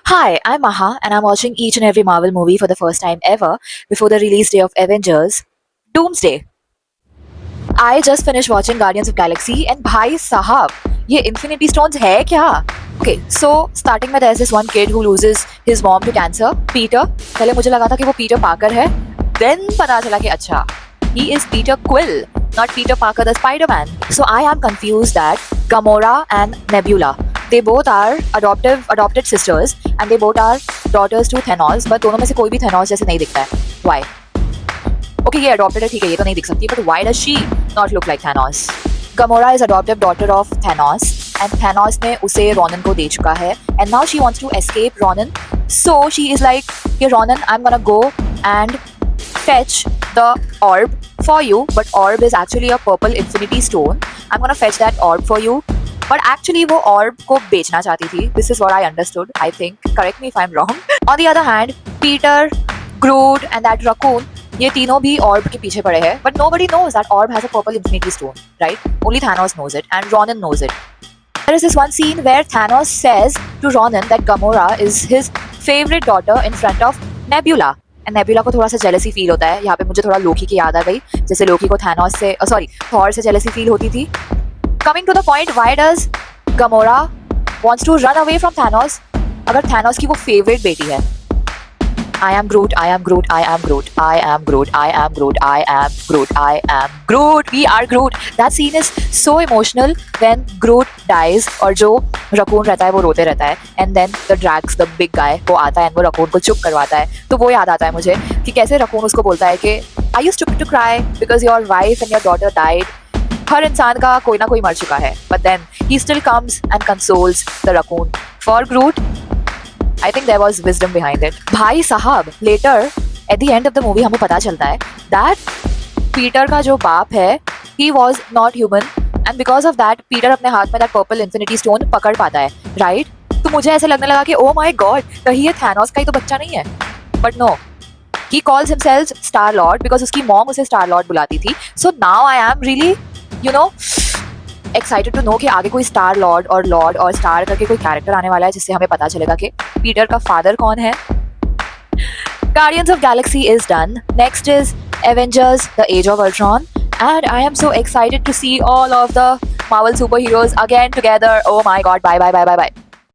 Hi, I'm Maha, and I'm watching each and every Marvel movie for the first time ever before the release day of Avengers Doomsday. I just finished watching Guardians of Galaxy, and भाई साहब ये Infinity Stones है क्या? Okay, so starting में there's this one kid who loses his mom to cancer, Peter. पहले मुझे लगा था कि वो Peter Parker है, then पता चला कि अच्छा he is Peter Quill, not Peter Parker the Spider-Man. So I am confused that Gamora and Nebula, they both are adopted sisters and they both are daughters to Thanos, but दोनों में से कोई भी Thanos जैसे नहीं दिखता है. Why? Okay, ये adopted है ठीक है, ये तो नहीं दिख सकती, but why does she not look like Thanos? Gamora is adoptive daughter of Thanos and Thanos ने उसे Ronan को दे चुका है and now she wants to escape Ronan. So she is like, hey Ronan, I'm gonna go and fetch the orb for you, but orb is actually a purple infinity stone. I'm gonna fetch that orb for you. But actually वो orb को बेचना चाहती थी. This is what I understood, I think. Correct me if I'm wrong. On the other hand, Peter, Groot and that raccoon, ये तीनों भी orb के पीछे पड़े हैं. But nobody knows that orb has a purple infinity stone, right? Only Thanos knows it and Ronan knows it. There is this one scene where Thanos says to Ronan that Gamora is his favorite daughter in front of Nebula. And Nebula को थोड़ा सा jealousy feel होता है. यहाँ पे मुझे थोड़ा लोकी की याद आ गई, जैसे लोकी को Thanos से, Thor से jealousy feel होती थी. Coming to the point, why does Gamora wants to run away from Thanos? अगर Thanos की वो favorite बेटी है. I am Groot, I am Groot, I am Groot, I am Groot, I am Groot, I am Groot, I am Groot, we are Groot. That scene is so emotional when Groot dies और जो raccoon रहता है वो रोते रहता है and then the Drax, the big guy, वो आता है और वो रकून को चुप करवाता है. तो वो याद आता है मुझे कि कैसे रकून उसको बोलता है कि Are you stupid to cry because your wife and your daughter died? हर इंसान का कोई ना कोई मर चुका है, but then he still comes and consoles the raccoon. For Groot, I think there was wisdom behind it. भाई साहब, later at the end of the movie हमें पता चलता है that Peter का जो बाप है, he was not human and because of that Peter अपने हाथ में that purple infinity stone पकड़ पाता है, right? तो मुझे ऐसे लगने लगा कि oh my god, कहीं ये Thanos का ही तो बच्चा नहीं है. But no, he calls himself Star Lord because उसकी mom उसे Star Lord बुलाती थी. So now I am really excited to know कि आगे कोई स्टार लॉर्ड और स्टार करके कोई कैरेक्टर आने वाला है जिससे हमें पता चलेगा कि पीटर का फादर कौन है. Guardians of Galaxy is done. Next is Avengers: The Age of Ultron, and I am so excited to see all of the Marvel superheroes again together. Oh my god, bye bye bye bye bye.